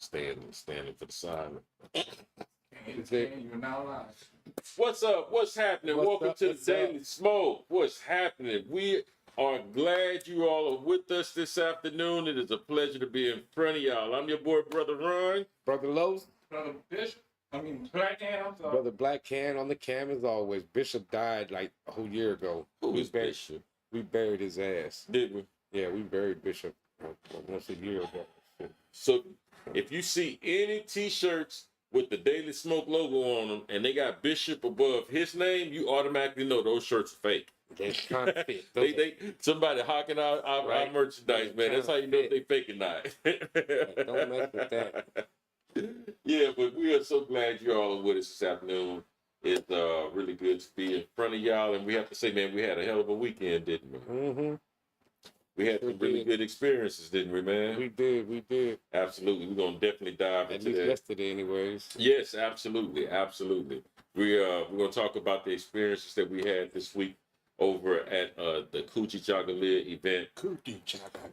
standing for the silent. You're now live. What's up? What's happening? Welcome to the Daily Smoke. What's happening? We are glad you all are with us this afternoon. It is a pleasure to be in front of y'all. I'm your boy, Brother Ron. Brother Lowe's. Brother Bishop. Black Hand. Brother Black Hand on the cam as always. Bishop died like a whole year ago. Who is Bishop? We buried his ass. Did we? Yeah, we buried Bishop almost a year ago. So if you see any T-shirts with the Daily Smoke logo on them and they got Bishop above his name, you automatically know those shirts are fake. They're counterfeit. they somebody hawking our merchandise, man. That's how you know if they fake or not. Don't mess with that. Yeah, but we are so glad you all are with us this afternoon. It's really good to be in front of y'all, and we have to say, man, we had a hell of a weekend, didn't we? Mm-hmm. We had some really good experiences, didn't we, man? We did. Absolutely. We're going to definitely dive into that. Yesterday, anyways. Yes, absolutely. We're going to talk about the experiences that we had this week over at the Coochie Chagalia event. Coochie Chaga.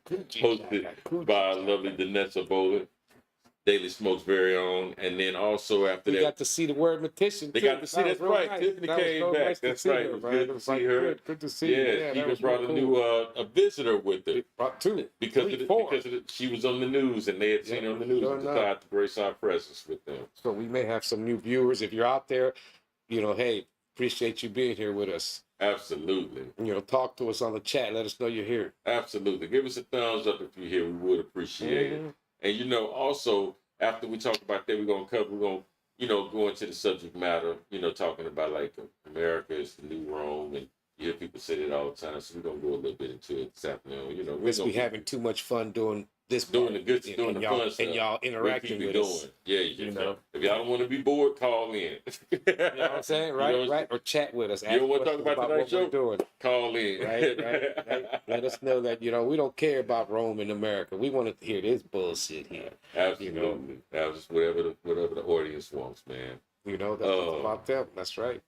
Hosted by lovely Danessa Bowler, Daily Smoke's very own. And then also after that, we got to see the word Mortician. They got to see, that's right. Nice. Tiffany came back. Nice that's right. It was good to see her. Good to see her. Yeah, even brought a new a visitor with her. Brought two. Because she was on the news and they had seen her on the news and decided to grace our presence with them. So we may have some new viewers. If you're out there, hey, appreciate you being here with us. Absolutely. Talk to us on the chat. Let us know you're here. Absolutely. Give us a thumbs up if you're here. We would appreciate it. And also after we talk about that, we're gonna go into the subject matter. Talking about like America is the new Rome, and you hear people say that all the time. So we're gonna go a little bit into it this afternoon. We're having too much fun doing this, doing the fun stuff, and y'all interacting with us. Yeah, if y'all don't want to be bored, call in. You know what I'm saying? Right? Or chat with us. You don't want to talk about tonight's show? Doing. Call in. Right. Let us know that, we don't care about Rome in America. We want to hear this bullshit here. Absolutely. That was whatever the audience wants, man. That's about them. That's right.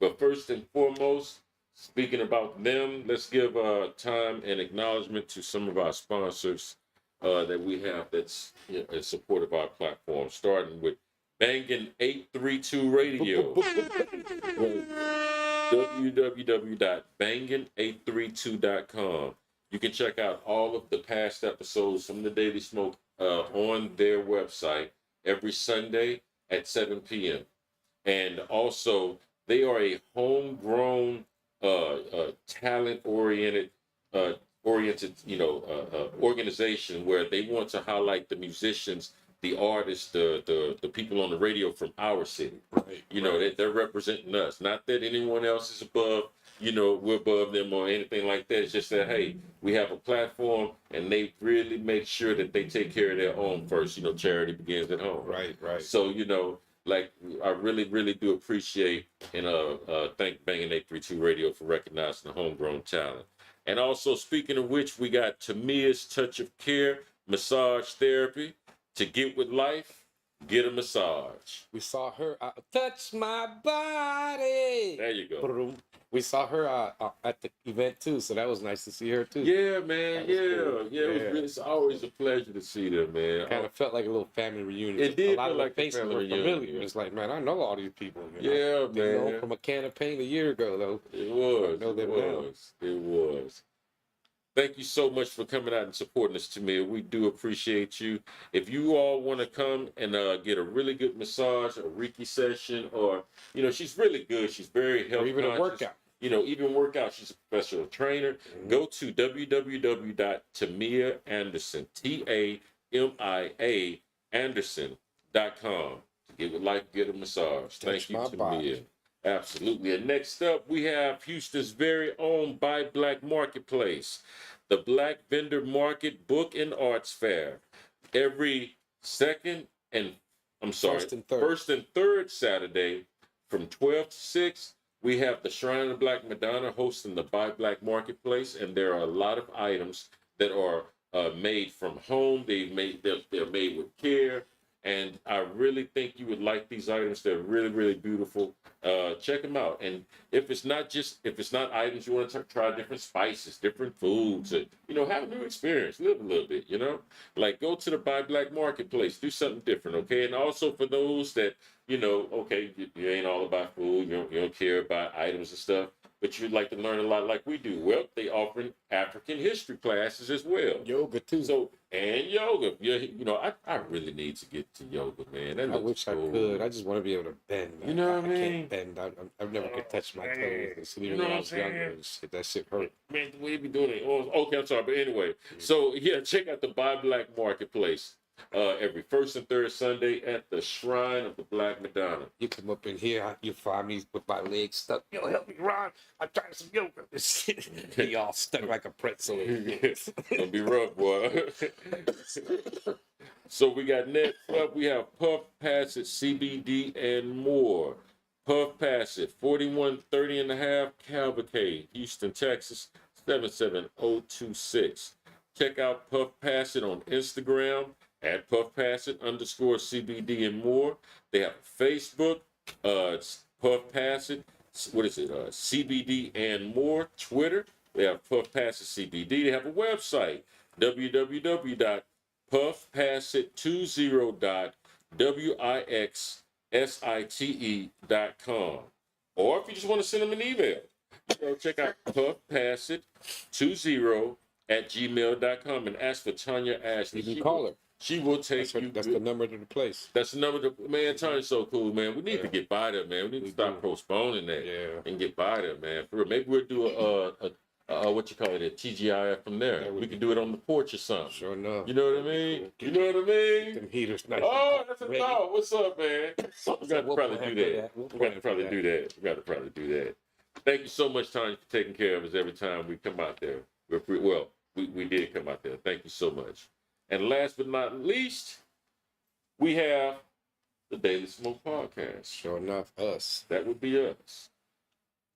But first and foremost, speaking about them, let's give time and acknowledgement to some of our sponsors that we have that's in support of our platform, starting with Bangin832 Radio. www.bangin832.com. You can check out all of the past episodes from the Daily Smoke on their website every Sunday at 7 p.m. And also, they are a homegrown, talent-oriented organization where they want to highlight the musicians, the artists, the people on the radio from our city. Right. That they're representing us. Not that anyone else is above, we're above them or anything like that. It's just that, hey, we have a platform and they really make sure that they take care of their own first. Charity begins at home. Right. So, I really, really do appreciate and thank Bangin832 Radio for recognizing the homegrown talent. And also, speaking of which, we got Tamia's Touch of Care Massage Therapy. To get with life, get a massage. We saw her touch my body. There you go. We saw her at the event too, so that was nice to see her too. Yeah, man. Cool. It's always a pleasure to see them, man. Kind of felt like a little family reunion. It did a lot feel of like faces a family looked reunion. familiar. It's like, man, I know all these people. Yeah, man. From a can of paint a year ago, though. It was. I know them now. It was. Thank you so much for coming out and supporting us, Tamia. We do appreciate you. If you all want to come and get a really good massage, a Reiki session, or, she's really good. She's very health even conscious. A workout. Even workout. She's a professional trainer. Go to www.tamiaanderson, TAMIA Anderson.com. Get with life, get a massage. Thank you, Tamia. Absolutely. And next up, we have Houston's very own Buy Black Marketplace, the Black Vendor Market Book and Arts Fair. Every first and third Saturday from 12 to 6, we have the Shrine of the Black Madonna hosting the Buy Black Marketplace, and there are a lot of items that are made from home. They're made with care. And I really think you would like these items. They're really, really beautiful. Check them out. And if it's not items you want to try different spices, different foods, and, have a new experience, live a little bit, like go to the Buy Black Marketplace, do something different, okay? And also for those that, okay, you ain't all about food, you don't care about items and stuff, but you'd like to learn a lot like we do. Well, they offering African history classes as well. Yoga too. So, and yoga. Yeah, I really need to get to yoga, man. I wish cool. I could. I just want to be able to bend. You know what I mean? Can't bend. I've never could touch my toes. You know what I'm saying? That shit hurt. Man, the way you be doing it. Oh, okay, I'm sorry. But anyway, so yeah, check out the Buy Black Marketplace. Every first and third Sunday at the Shrine of the Black Madonna. You come up in here, you find me with my legs stuck. Yo, help me, Ron. I'm trying some yoga. He all stuck like a pretzel. Gonna be rough, boy. So we got next up, we have Puff Pass It CBD and more. Puff Pass It, 4130 and a half Cavalcade, Houston, Texas, 77026. Check out Puff Pass It on Instagram at Puff Pass It _CBD and more. They have Facebook, it's Puff Pass It, CBD and more. Twitter, they have Puff Pass It CBD. They have a website, www.puffpassit20.wixsite.com. Or if you just want to send them an email, check out puffpassit20@gmail.com and ask for Tanya Ashley. You can call her. She will take you. That's the number to the place. That's the number. Man, Tanya's so cool, man. We need to get by there, man. We need to stop postponing that and get by there, man. For real. Maybe we'll do a what you call it, a TGIF from there. We can do it on the porch or something. Sure enough. You know what I mean? You know what I mean? Them heaters nice. Oh, that's a thought. What's up, man? We got to probably do that. We got to probably do that. Thank you so much, Tanya, for taking care of us every time we come out there. We did come out there. Thank you so much. And last but not least, we have the Daily Smoke Podcast. Sure enough, us. That would be us.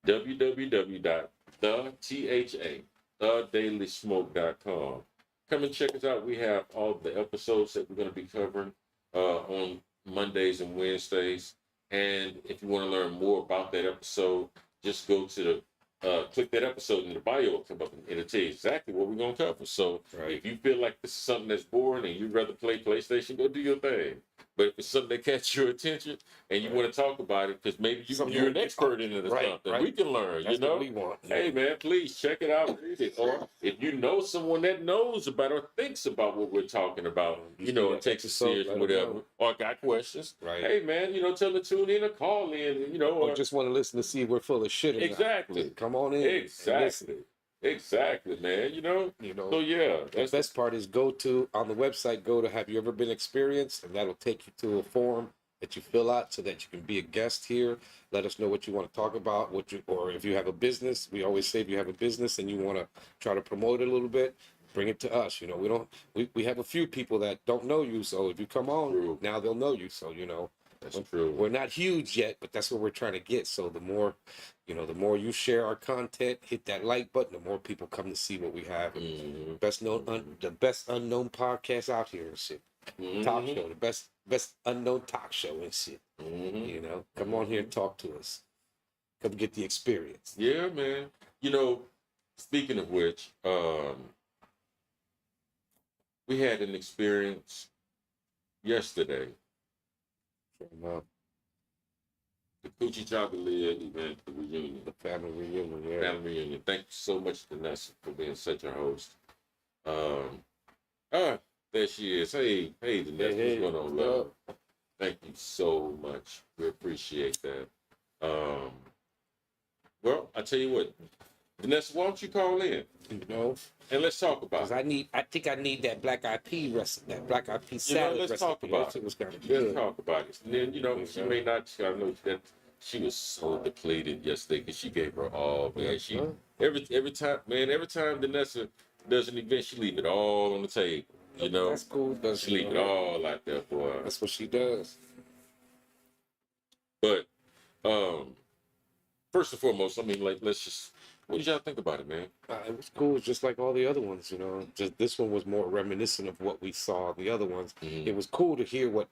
www.thedailysmoke.com. Come and check us out. We have all the episodes that we're going to be covering on Mondays and Wednesdays. And if you want to learn more about that episode, just go to the click that episode in the bio, it'll come up and it'll tell you exactly what we're going to cover. So if you feel like this is something that's boring and you'd rather play PlayStation, go do your thing. But if it's something that catches your attention and you want to talk about it, because maybe you're an expert in it or something, we can learn, That's what we want. Hey, man, please check it out, read it. Or if you know someone that knows about or thinks about what we're talking about, and takes it serious, whatever, or got questions, hey, man, tell them to tune in or call in, or just want to listen to see if we're full of shit. Exactly. Come on in. Exactly, man. So yeah. The best part is go to have you ever been experienced, and that'll take you to a form that you fill out so that you can be a guest here. Let us know what you want to talk about, or if you have a business. We always say if you have a business and you want to try to promote it a little bit, bring it to us. We have a few people that don't know you, so if you come on, now they'll know you. So that's true. We're not huge yet, but that's what we're trying to get. So the more you share our content, hit that like button, the more people come to see what we have. The best unknown podcast out here and shit. Talk show, the best unknown talk show and shit. Come on here and talk to us. Come get the experience. Yeah, man. Speaking of which, we had an experience yesterday. The Coochie Chocolate event, the reunion. The family reunion, Family reunion. Thank you so much, Vanessa, for being such a host. There she is. Hey, Vanessa, what's going on, love? Thank you so much. We appreciate that. Well, I tell you what, Vanessa, why don't you call in? And let's talk about it. I think I need that Black Eyed Pea recipe, that Black Eyed Pea salad let's recipe. talk about it. Was kind of good. Let's talk about it. And then, she may not, I know that she was so depleted yesterday because she gave her all, man. Every time Vanessa does an event, she leave it all on the table. That's cool. She leave it all out there for her. That's what she does. But first and foremost, let's just. What did y'all think about it, man? It was cool, just like all the other ones. Just this one was more reminiscent of what we saw in the other ones. It was cool to hear what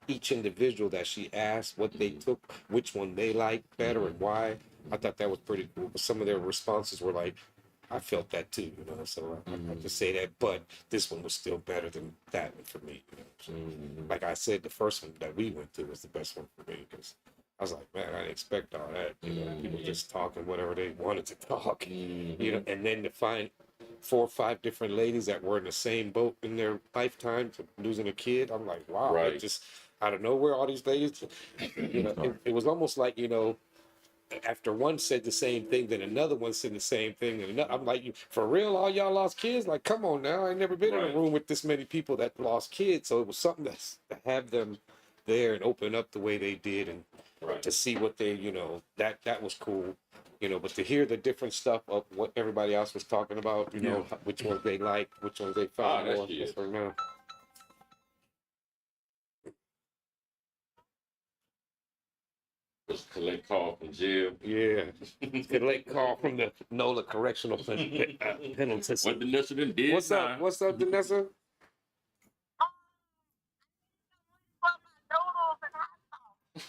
each individual that she asked what they took, which one they liked better and why. I thought that was pretty cool. But some of their responses were like, I felt that too, you know. So I just say that, but this one was still better than that one for me. You know? So, like I said, the first one that we went to was the best one for me because I was like, man, I didn't expect all that. You know, people just talking whatever they wanted to talk. You know, and then to find 4 or 5 different ladies that were in the same boat in their lifetime to losing a kid, I'm like, wow, Right. it just out of nowhere, all these ladies. You know, it was almost like, you know, after one said the same thing, then another one said the same thing, and another, I'm like, for real, all y'all lost kids? Like, come on now, I ain't never been in a room with this many people that lost kids, so it was something that's to have them there and open up the way they did, and to see what they, you know, that was cool, you know. But to hear the different stuff of what everybody else was talking about, you know, which ones they liked, which ones they found more, or no. Just collect call from jail. Yeah, collect call from the NOLA Correctional Penalty. What Danessa done did. What's up? What's up, Danessa?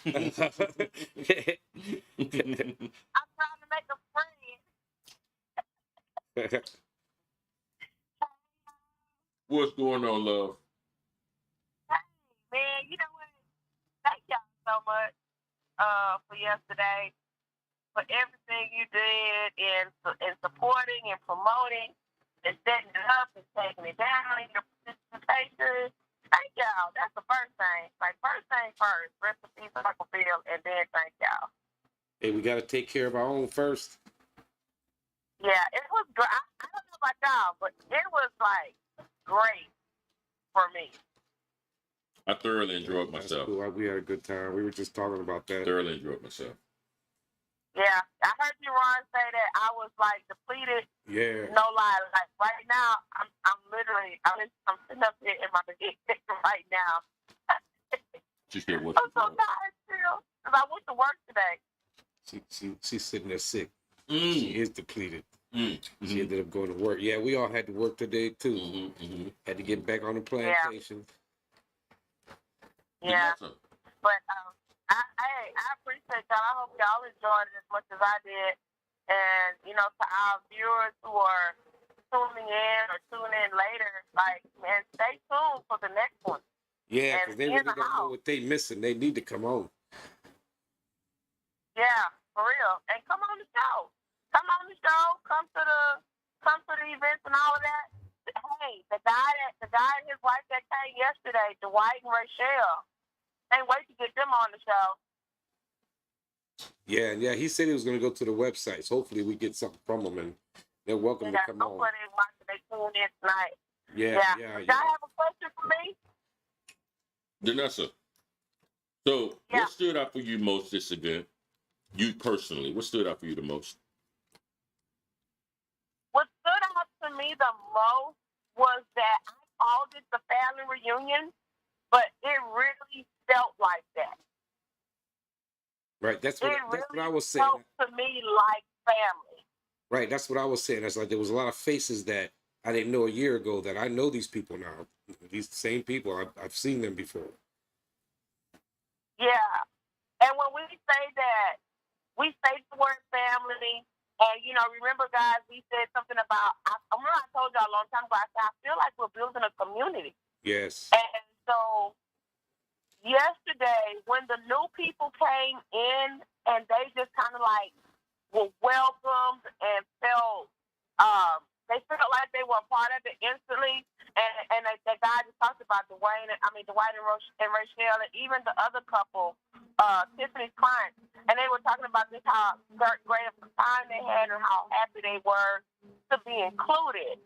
I'm trying to make a friend. What's going on, love? Hey, man, you know what? Thank y'all so much for yesterday, for everything you did in supporting and promoting and setting it up and taking it down in your participation. Thank y'all. That's the first thing. Like, first thing first. Rest in peace, Uncle Phil, and then thank y'all. Hey, we got to take care of our own first. Yeah, it was great. I don't know about y'all, but it was, like, great for me. I thoroughly enjoyed myself. Cool. We had a good time. We were just talking about that. Thoroughly enjoyed myself. Yeah, I heard you, Ron, say that I was like depleted. Yeah. No lie, like right now, I'm literally, I'm sitting up here in my bed right now. She said, "What?" I'm so tired still because I went to work today. She's sitting there sick. Mm. She is depleted. She ended up going to work. Yeah, we all had to work today too. Had to get back on the plantation. Yeah, but I appreciate y'all. I hope y'all enjoyed it as much as I did. And, you know, to our viewers who are tuning in or tune in later, like, man, stay tuned for the next one. Yeah, because they really don't know what they missing. They need to come on. Yeah, for real. And come on the show. Come on the show. Come to the events and all of that. Hey, the guy and his wife that came yesterday, Dwight and Rachelle. Can't wait to get them on the show. Yeah. He said he was going to go to the website. So hopefully we get something from them, and they're welcome to come on. Hopefully they tune in tonight. Yeah. Y'all have a question for me? Danessa, so what stood out for you most this event? You personally, what stood out for you the most? What stood out to me the most was that I called it the family reunion, but it really felt like that. Right, that's what I was saying. Felt to me like family. Right, that's what I was saying. That's like there was a lot of faces that I didn't know a year ago that I know these people now. These same people, I've seen them before. Yeah, and when we say that, we say the word family, and you know, remember, guys, we said something about. I told y'all a long time ago. I said I feel like we're building a community. Yes. And so yesterday, when the new people came in, and they just kind of like were welcomed and felt, they felt like they were a part of it instantly. And the guy just talked about Dwight and Rachelle, and even the other couple, Tiffany's clients, and they were talking about just how great of a time they had and how happy they were to be included.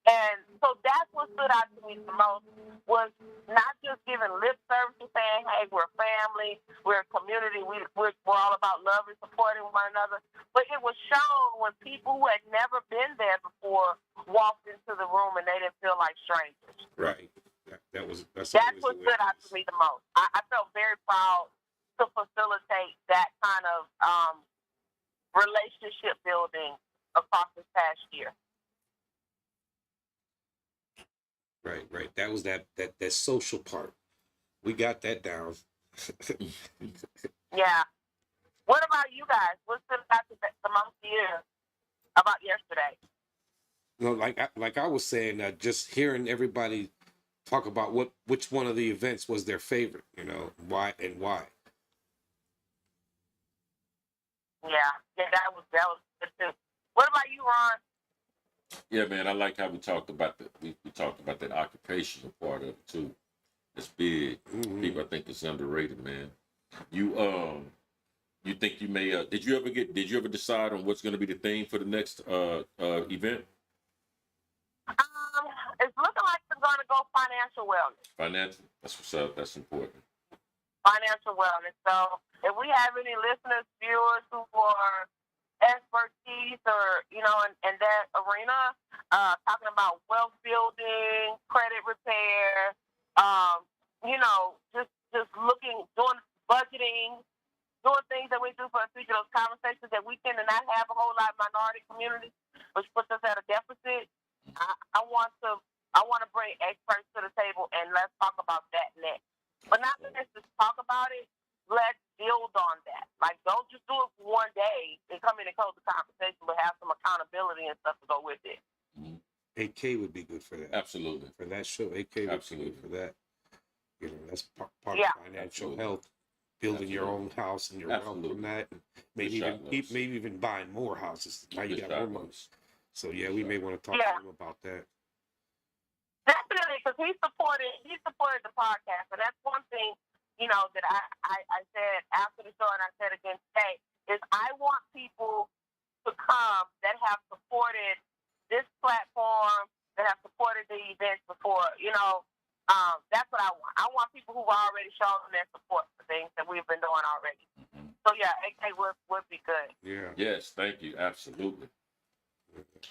And so that's what stood out to me the most, was not just giving lip service to saying, hey, we're a family, we're a community, we're all about love and supporting one another, but it was shown when people who had never been there before walked into the room and they didn't feel like strangers. Right. That's what stood out to me the most. I felt very proud to facilitate that kind of relationship building across this past year. Right. That was that social part We got that down. Yeah. What about you guys? What stood out the most to you about yesterday? No, like I was saying, just hearing everybody talk about which one of the events was their favorite, why and why. Yeah, that was good too. What about you, Ron? Yeah, man, I like how we talked about we talked about that occupational part of it too. It's big. Mm-hmm. People, I think it's underrated, man. You think you may did you ever decide on what's going to be the theme for the next event? It's looking like it's going to go financial wellness. Financial. That's what's up. That's important. Financial wellness. So if we have any listeners, viewers who are expertise or in that arena, talking about wealth building, credit repair, just looking, doing budgeting, doing things that we do for the future, those conversations that we tend to not have a whole lot of minority communities, which puts us at a deficit. I want to bring experts to the table and let's talk about that next. But not just talk about it. Let's build on that. Like, don't just do it for one day and come in and close the conversation, but have some accountability and stuff to go with it. Mm-hmm. AK would be good for that. Absolutely. For that show, AK would be good for that. That's part of financial health, building your own house and your wealth from that, and maybe even buying more houses. Now you got more money. So yeah, we may want to talk to him about that. Definitely, because he supported the podcast, and that's one thing that I said after the show, and I said again today, is I want people to come that have supported this platform, that have supported the events before. That's what I want. I want people who've already shown their support for things that we've been doing already. Mm-hmm. So yeah, AK would be good. Yeah. Yes, thank you. Absolutely.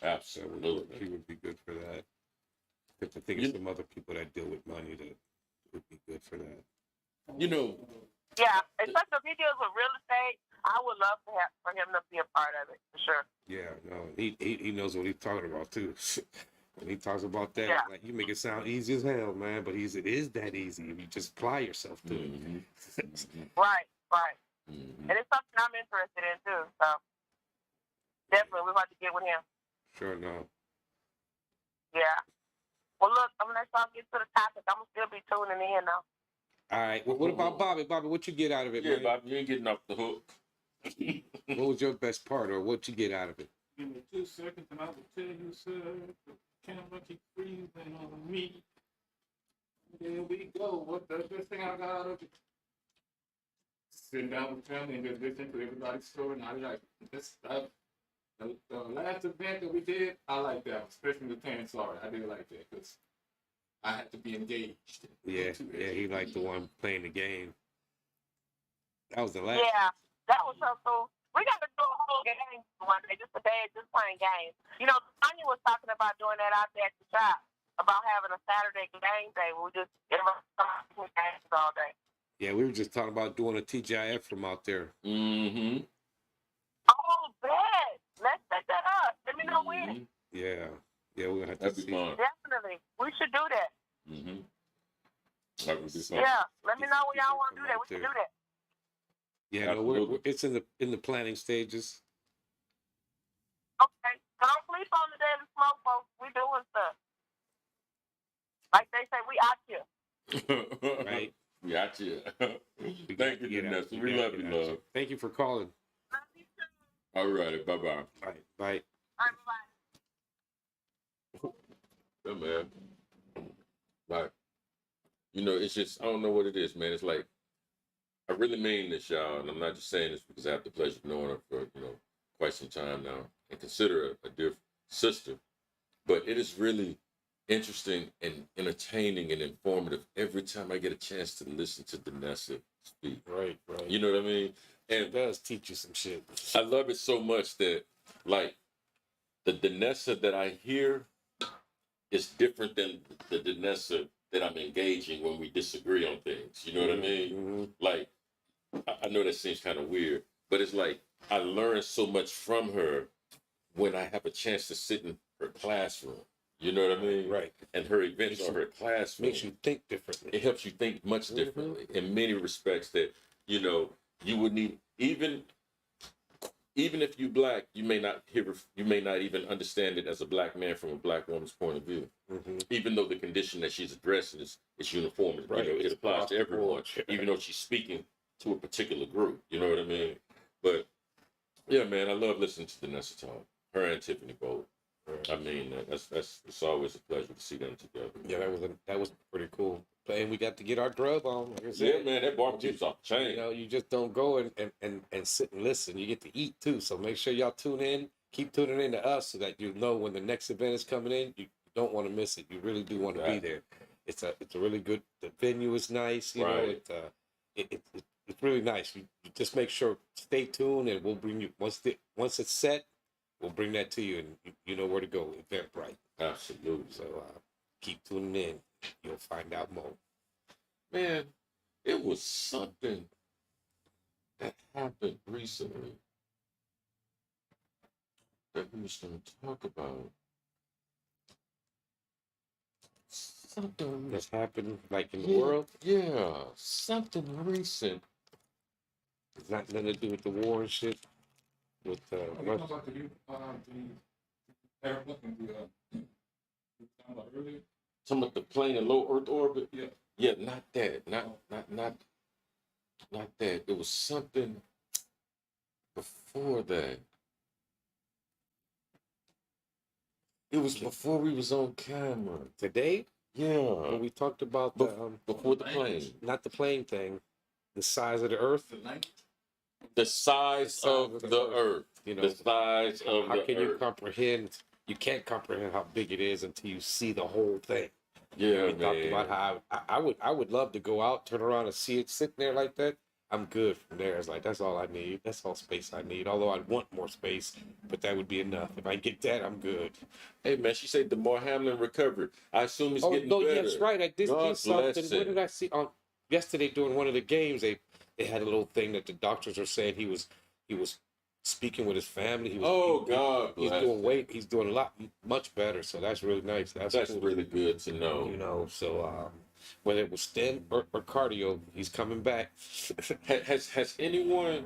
Absolutely. He would be good for that. I think of some other people that deal with money that would be good for that. Yeah, especially if he deals with real estate, I would love for him to be a part of it, for sure. Yeah, no, he knows what he's talking about, too. When he talks about that, like, you make it sound easy as hell, man, but it is that easy if you just apply yourself to it. Right. Mm-hmm. And it's something I'm interested in, too, so definitely we're about to get with him. Sure enough. Yeah. Well, look, I'm going to let y'all get to the topic. I'm going to still be tuning in, though. All right. Well, what about Bobby? Bobby, what you get out of it, man? Bobby, you ain't getting off the hook. What was your best part, or what you get out of it? Give me 2 seconds and I will tell you, sir. The camera keeps freezing on me. There we go. What the best thing I got out of it? Sitting down with family and just listening to everybody's story. And I like this. The last event that we did, I like that, especially the Tan Sorry. I did like that because I had to be engaged. Yeah, he liked the one playing the game. That was the last. Yeah, that was so cool. We got to do a whole game one day, just a day, just playing games. Tanya was talking about doing that out there at the shop, about having a Saturday game day where we just everybody games all day. Yeah, we were just talking about doing a TGIF from out there. Mm-hmm. Oh, bet. Let's set that up. Let me know when. Yeah, we're gonna have to That'd be fun. Definitely, we should do that. Mm-hmm. That would be fun. Yeah, let me know when y'all want to do that. We should do that. Yeah, no, it's in the planning stages. Okay, so don't sleep on the Daily Smoke, folks. We doing stuff. Like they say, we out here. Right. We out here. Thank you, Vanessa. We love you, love. Thank you for calling. Love you too. All right, bye-bye. All right, bye. All right, bye-bye. Yeah, man. Like, it's just, I don't know what it is, man. It's like, I really mean this, y'all, and I'm not just saying this because I have the pleasure of knowing her for, quite some time now and consider her a dear sister. But it is really interesting and entertaining and informative every time I get a chance to listen to Vanessa speak. Right. You know what I mean? And it does teach you some shit. I love it so much that, like, the Vanessa that I hear is different than the Vanessa that I'm engaging when we disagree on things. You know what I mean? Mm-hmm. Like, I know that seems kind of weird, but it's like I learn so much from her when I have a chance to sit in her classroom. You know what I mean? Right. And her events or her classrooms. Makes you think differently. It helps you think much differently in many respects that, you would need, even if you black, you may not even understand it as a black man from a black woman's point of view. Even though the condition that she's addressing is uniform, Right. It applies to everyone, even though she's speaking to a particular group. You know what I mean? But yeah, man, I love listening to Danessa talk. Her and Tiffany both. I mean, it's always a pleasure to see them together. Yeah, that was pretty cool. And we got to get our grub on. Like I said, Yeah, man, that barbecue's off the chain. You just don't go and sit and listen. You get to eat too. So make sure y'all tune in. Keep tuning in to us so that you know when the next event is coming in. You don't want to miss it. You really do want to be there. It's a really good. The venue is nice. You know, it's really nice. You just make sure stay tuned, and we'll bring you once it's set. We'll bring that to you, and you know where to go. Eventbrite. Absolutely. So keep tuning in. You'll find out more. Man, it was something that happened recently that we was going to talk about. Something That's happened like in the world. Yeah, something recent. It's not nothing to do with the war and shit. With About the airplane we talking about earlier. Talking about the plane in low Earth orbit. Yeah. Yeah, not that. Not that. It was something before that. It was before we was on camera. today. Yeah. When we talked about Before the plane. not the plane thing, the size of the Earth. The size of the Earth. You know, the size of how the can Earth. you comprehend? You can't comprehend how big it is until you see the whole thing. Yeah, we man. talked about how I would love to go out, turn around, and see it sitting there like that. I'm good from there. It's like that's all I need. That's all space I need. Although I'd want more space, but that would be enough. If I get that, I'm good. Hey man, she said Demar Hamilton recovered. I assume he's getting no, better. yes, right. I did God see something. bless What him. did I see on yesterday during one of the games? They had a little thing that the doctors are saying he was speaking with his family. He was, God he's bless doing him. weight. He's doing a lot much better. So that's really nice. That's cool. really good to know. You know, so whether it was stem or cardio, he's coming back. Has anyone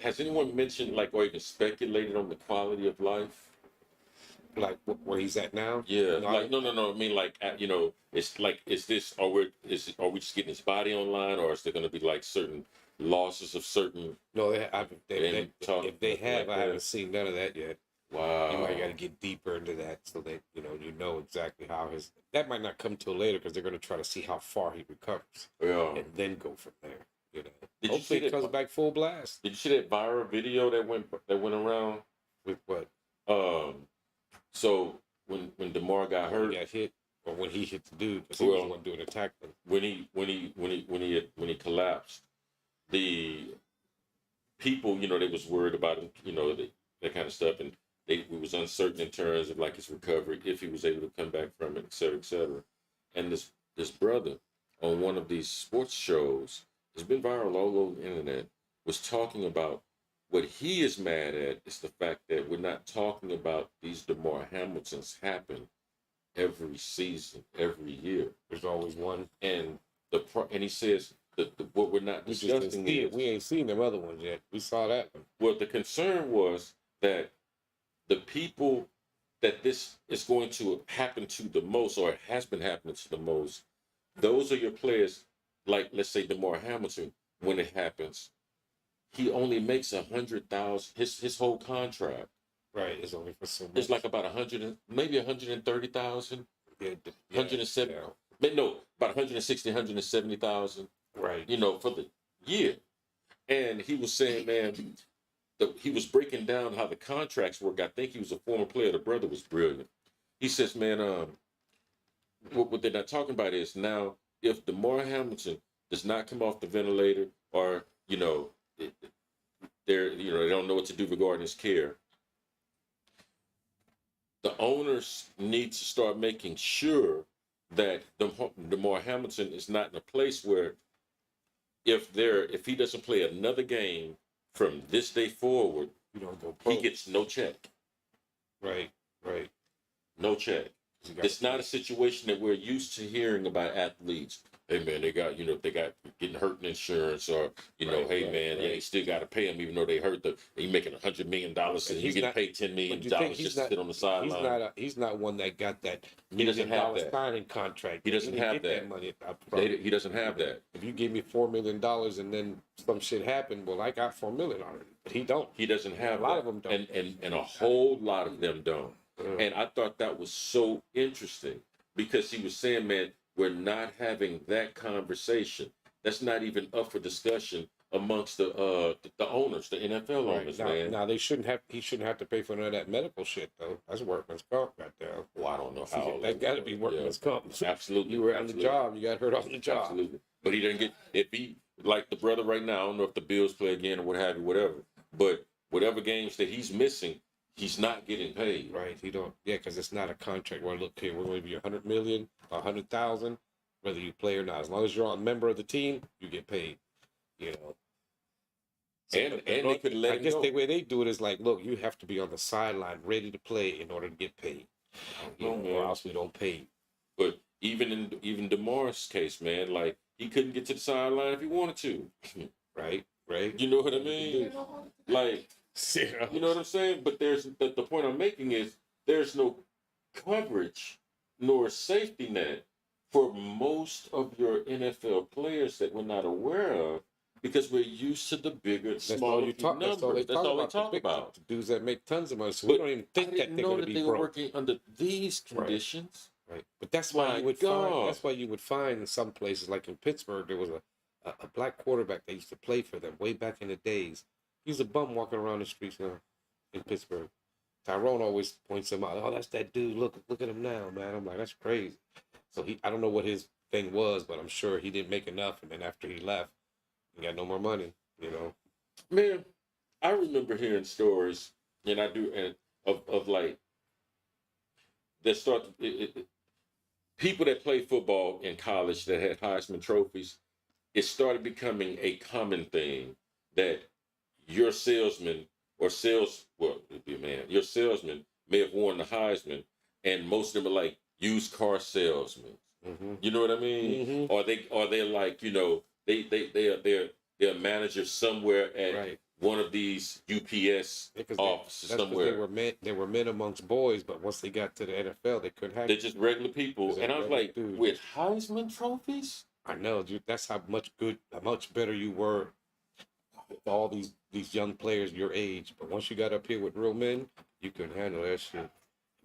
has anyone mentioned or even speculated on the quality of life? Like where he's at now? Yeah, No, I mean, it's is this, are we just getting his body online, or is there going to be certain losses of certain? No, if they have, I that? haven't seen none of that yet. Wow. You might got to get deeper into that so that you know exactly how that might not come till later because they're going to try to see how far he recovers and then go from there. You know, Did you hopefully see it comes back full blast. Did you see that viral video that went around? With what? So when Demar got hurt, He got hit, or when he hit the dude, because he was the one doing the tackling. when he collapsed, the people, they was worried about him, that kind of stuff, and we was uncertain in terms of his recovery, if he was able to come back from it, et cetera, et cetera. And this brother on one of these sports shows, it's been viral all over the internet, was talking about what he is mad at is the fact that we're not talking about these Demar Hamiltons happen every season, every year. There's always one. And he says what we're not discussing is we ain't seen them other ones yet. We saw that one. Well, the concern was that the people that this is going to happen to the most, or it has been happening to the most, those are your players. Like, let's say Demar Hamilton, when it happens, he only makes 100,000. His whole contract, right, is only for so much. It's like about 100, maybe 130,000, 170. Yeah. No, about 160, 170,000. Right. For the year. And he was saying, man, he was breaking down how the contracts work. I think he was a former player. The brother was brilliant. He says, man, what they're not talking about is now if Demar Hamilton does not come off the ventilator, or they don't know what to do regarding his care, the owners need to start making sure that Demar Hamilton is not in a place where if he doesn't play another game from this day forward, you don't go pro. he gets no check. Right. no check. It's not a situation that we're used to hearing about athletes. Hey man, they got getting hurt in insurance, or they still got to pay them even though they hurt. They making $100 million, and you get paid $10 million just to sit on the sideline. He's not one that got that He doesn't have that signing contract. He doesn't have that money up front. He doesn't have that. If you give me $4 million and then some shit happened, well, I got $4 million already. But he don't. He doesn't have a lot of them don't, and a whole lot of them don't. And I thought that was so interesting because he was saying, man, we're not having that conversation. That's not even up for discussion amongst the owners, the NFL owners, man. Now he shouldn't have to pay for none of that medical shit though. That's workman's comp right there. Well, I don't know how that got to be workman's comp. Absolutely, you were on the job, you got hurt on the job. Absolutely, but he didn't get. If he like the brother right now, I don't know if the Bills play again or what have you, whatever. But whatever games that he's missing, he's not getting paid. Right, he don't. Yeah, because it's not a contract where look here, we're going to be $100 million, $100,000, whether you play or not. As long as you're a member of the team, you get paid. You know. So, and they could let him go. I guess the way they do it is like, look, you have to be on the sideline ready to play in order to get paid. Or else we don't pay. But even Demar's case, man, like he couldn't get to the sideline if he wanted to. Right. You know what I mean? Like, you know what I'm saying? But there's the point I'm making is there's no coverage nor safety net for most of your NFL players that we're not aware of because we're used to the bigger, smaller numbers. That's all they talk about. The dudes that make tons of money, so we don't even think that they're going to be they were working under these conditions. Right. But that's why you would find. That's why you would find in some places, like in Pittsburgh, there was a black quarterback that used to play for them way back in the days. He's a bum walking around the streets now in Pittsburgh. Tyrone always points him out. Oh, that's that dude. Look at him now, man. I'm like, that's crazy. So I don't know what his thing was, but I'm sure he didn't make enough. And then after he left, he got no more money, you know. Man, I remember hearing stories, and I do, and of like, that start, people that play football in college that had Heisman trophies, it started becoming a common thing that your salesman your salesman may have won the Heisman, and most of them are like used car salesmen. Mm-hmm. You know what I mean? Mm-hmm. Or they're like, they're a manager somewhere at one of these UPS offices somewhere. They were men amongst boys, but once they got to the NFL, they couldn't hang. They're just regular people, and I was like, with Heisman trophies. I know, dude. That's how much better you were with all these young players your age. But once you got up here with real men, you couldn't handle that shit.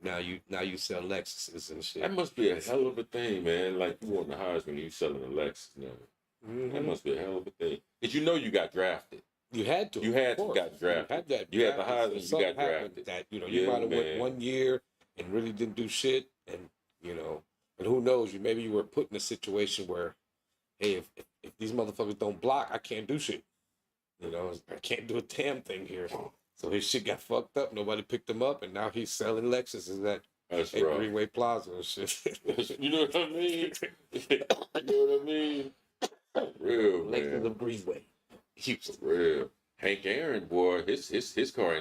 Now you sell Lexuses and shit. That must be a hell of a thing, man. Like you won the Heisman, you selling a Lexus now. Mm-hmm. That must be a hell of a thing. Did you know you got drafted? You had to. You had to got drafted. You had the Heisman, you got drafted. That you might have went 1 year and really didn't do shit, and and who knows? Maybe you were put in a situation where, hey, if these motherfuckers don't block, I can't do shit. I can't do a damn thing here. So his shit got fucked up. Nobody picked him up, and now he's selling Lexuses at Greenway Plaza and shit. You know what I mean? You know what I mean? Real, man. Lexus of Greenway. For real. Hank Aaron, boy, his car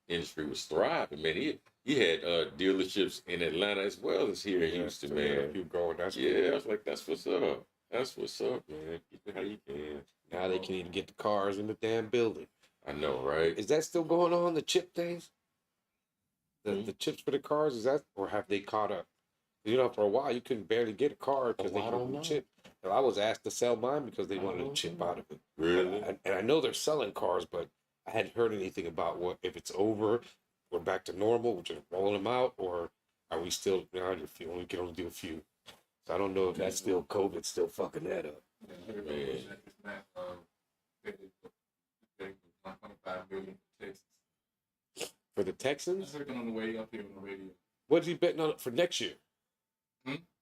industry was thriving, man. He had dealerships in Atlanta as well as here in Houston, so man. Keep going. That's cool. I was like, that's what's up. That's what's up, man. Keep it how you can. Now they can even get the cars in the damn building. I know, right? Is that still going on, the chip things? The chips for the cars, is that, or have they caught up? For a while you couldn't barely get a car because they couldn't chip. And I was asked to sell mine because they wanted a chip out of it. Really? And I know they're selling cars, but I hadn't heard anything about if it's over, we're back to normal, we're just rolling them out, or are we still, we can only do a few. So I don't know if that's still COVID still fucking that up. For the Texans? I heard on the way up here on the radio. What is he betting on for next year?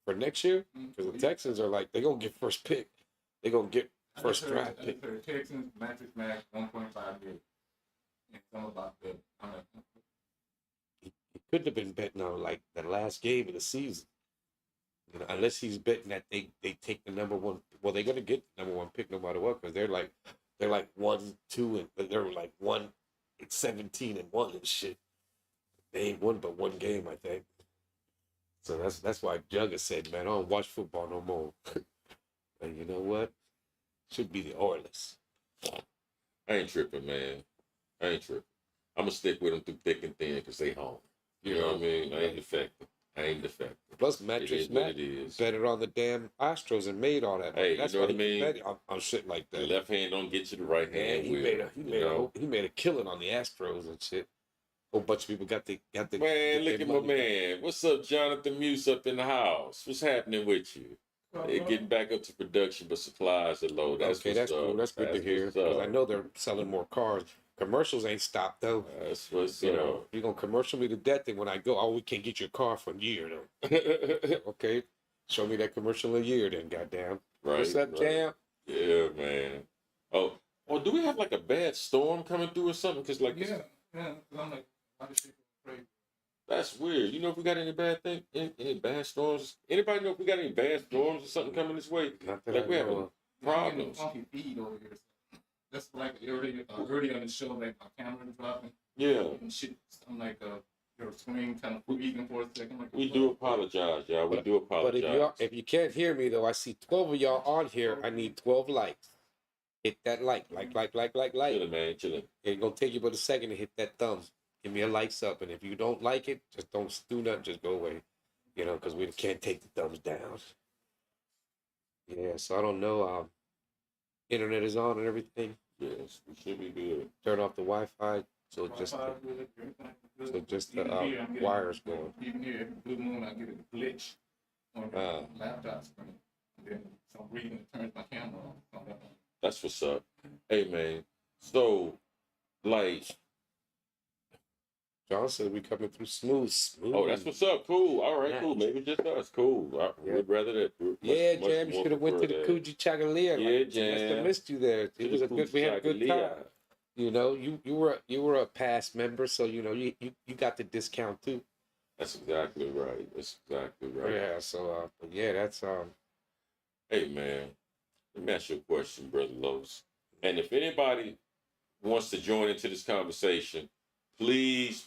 For next year? Because the Texans are like, they're going to get first pick. They're going to get first draft pick. The Texans, Matrix Max, 1.5 million. And some about the... He could have been betting on like the last game of the season. Unless he's betting that they take the number one. Well, they're going to get the number one pick no matter what, because they're like 1-2 and they're like 1-17-1 and shit. They ain't won but one game, I think. So that's why Jugga said, man, I don't watch football no more. And you know what? Should be the Oilers. I ain't tripping, man. I ain't tripping. I'm gonna stick with them through thick and thin because they home. You know what I mean? I ain't defective. Plus, Mattress Matt betted on the damn Astros and made all that money. Hey, That's you know why what I he mean? on shit like The that. left hand don't get you, the right hand He made a killing on the Astros and shit. Whole bunch of people got the Man, look at my man. What's up, Jonathan Muse up in the house? What's happening with you? They're getting back up to production, but supplies are low. That's cool. That's good to hear. Because I know they're selling more cars. Commercials ain't stopped though. That's what's you know. You're gonna commercial me to death, and when I go, we can't get your car for a year though. Okay, show me that commercial a year then, goddamn. Right. What's up, Jam? Yeah, man. Oh, do we have like a bad storm coming through or something? Because like I'm like, how does she go crazy? That's weird. You know if we got any any bad storms? Anybody know if we got any bad storms or something coming this way? Like we having problems. Funky feed over here. That's like earlier on the show, like my camera dropping. Yeah. And shit. I'm like, your screen kind of freezing for a second. Like, we do apologize, y'all. We do apologize. But if you can't hear me though, I see 12 of y'all on here. I need 12 likes. Hit that like. Chilling, man, chilling. It's gonna take you but a second to hit that thumb. Give me a likes up, and if you don't like it, just don't do nothing. Just go away, you know, because we can't take the thumbs down. Yeah, so I don't know. Internet is on and everything. Yes, we should be good. Turn off the Wi-Fi, so just the wires going. Even here, every blue moon, I get a glitch on the laptop screen. And then for some reason it turns my camera on. That's what's up. Hey, man. So, like, John said we coming through smooth. Oh, that's what's up. Cool. All right, cool. Maybe just us. Cool. We'd rather that. Jam, you should have went to the Coogee Chagalia. Yeah, Jam. Must have missed you there. It was a good. We had a good time. You know, you were a past member, so you know you got the discount too. That's exactly right. Yeah. So, that's Hey, man. Let me ask you a question, Brother Lowe's. And if anybody wants to join into this conversation, please,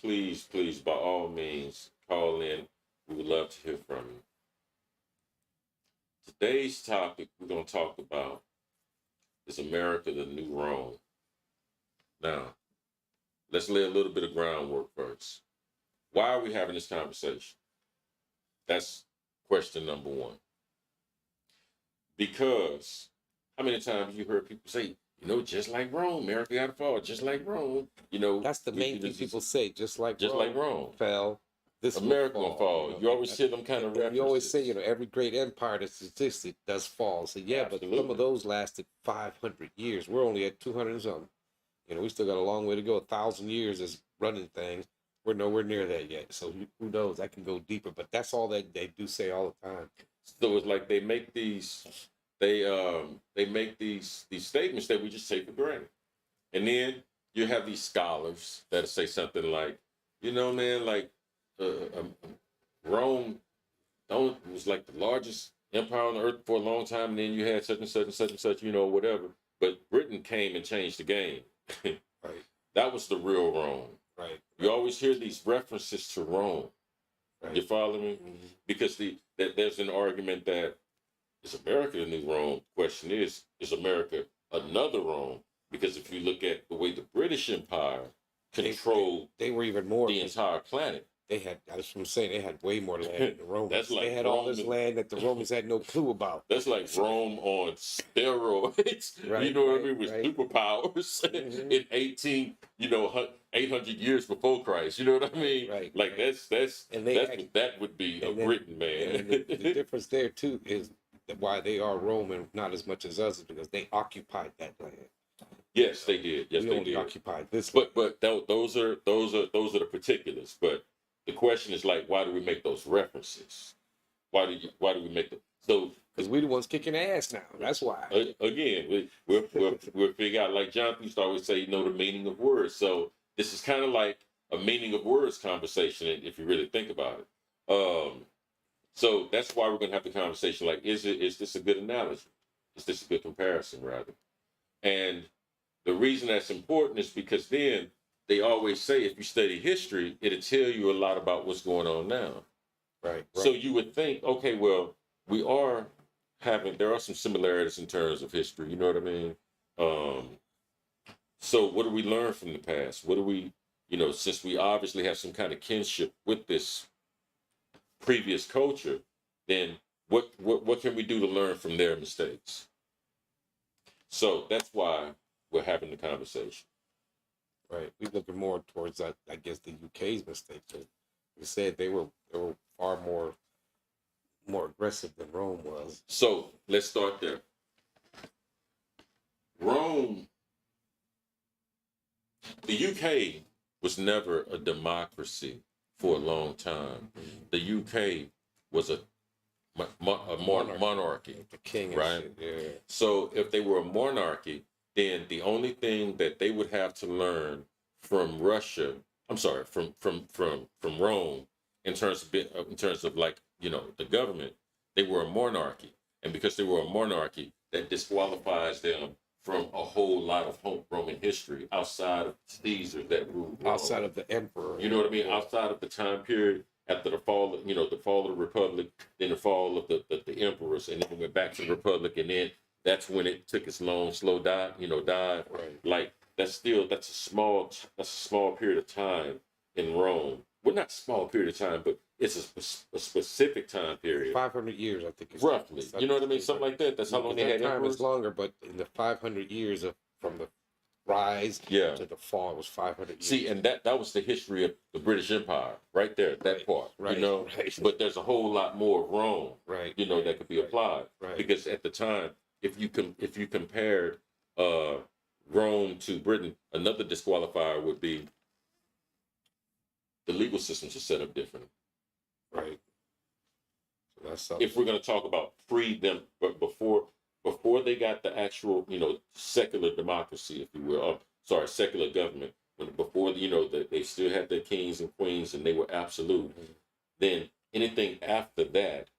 by all means, call in. We would love to hear from you. Today's topic we're going to talk about is America, the New Rome. Now, let's lay a little bit of groundwork first. Why are we having this conversation? That's question number one. Because how many times you heard people say, you know, just like Rome, America got to fall, just like Rome. You know, that's the main thing people say, just like Rome fell. This America will fall. You always hear them kind of references. You always say, you know, every great empire that's existed does fall. So yeah, Absolutely. But some of those lasted 500 years. We're only at 200 and something. You know, we still got a long way to go. 1,000 years is running things. We're nowhere near that yet. So who knows? That can go deeper. But that's all that they do say all the time. So it's like they make these statements that we just take for granted. And then you have these scholars that say something like, you know, man, like Rome was like the largest empire on the earth for a long time, and then you had such and such and such and such, you know, whatever. But Britain came and changed the game. Right. That was the real Rome. Right. You always hear these references to Rome. Right. You follow me? Mm-hmm. Because there's an argument that is America the new Rome? Question is America another Rome? Because if you look at the way the British Empire controlled they were even more the entire planet. They had, that's what I'm saying, they had way more land than the Romans. That's like they had all this land that the Romans had no clue about. That's like Rome on steroids. Right, you know what I mean? With superpowers mm-hmm. in 800 years before Christ. You know what I mean? Right. Like that's what that would be of Britain, man. And the difference there too is why they are Roman, not as much as us, is because they occupied that land. Yes, they did. Yes, they did. Occupied this. But those are the particulars. But the question is like, why do we make those references? Why do we make them? So because we the ones kicking ass now. That's why. Again, we'll figure out. Like Jonathan used to always say, you know, the meaning of words. So this is kind of like a meaning of words conversation, if you really think about it. So that's why we're gonna have the conversation. Like, is this a good analogy? Is this a good comparison, rather? And the reason that's important is because then they always say if you study history, it'll tell you a lot about what's going on now. Right. So you would think, okay, well, there are some similarities in terms of history. You know what I mean? Um, so what do we learn from the past? What do we, since we obviously have some kind of kinship with this previous culture, then what can we do to learn from their mistakes? So that's why we're having the conversation. Right. We're looking more towards that. I guess the UK's mistake. You said they were far more aggressive than Rome was. So let's start there. Rome, the UK was never a democracy for a long time. The UK was a monarchy. The king, right? Shit, yeah. So if they were a monarchy, then the only thing that they would have to learn from from Rome, in terms of like the government, they were a monarchy, and because they were a monarchy, that disqualifies them from a whole lot of Roman history outside of Caesar that ruled Rome. Outside of the emperor. You know what I mean? Yeah. Outside of the time period after the fall, the fall of the Republic, then the fall of the emperors, and then we went back to the Republic, and then that's when it took its long, slow dive. Right. Like that's a small period of time in Rome. Well, not small period of time, but it's a specific time period. 500 years, I think. Roughly. You know what I mean? Something like that. That's how long they had time emperors. is longer, but in the 500 years from the rise to the fall was 500 years. See, and that was the history of the British Empire, right there, that part. Right. Right. But there's a whole lot more of Rome, right, that could be applied. Right. Because at the time, if you compared Rome to Britain, another disqualifier would be the legal systems are set up differently. Right. So that's something. If we're going to talk about them, but before they got the actual, secular democracy, if you will, secular government, before they still had their kings and queens and they were absolute. Mm-hmm. Then anything after that,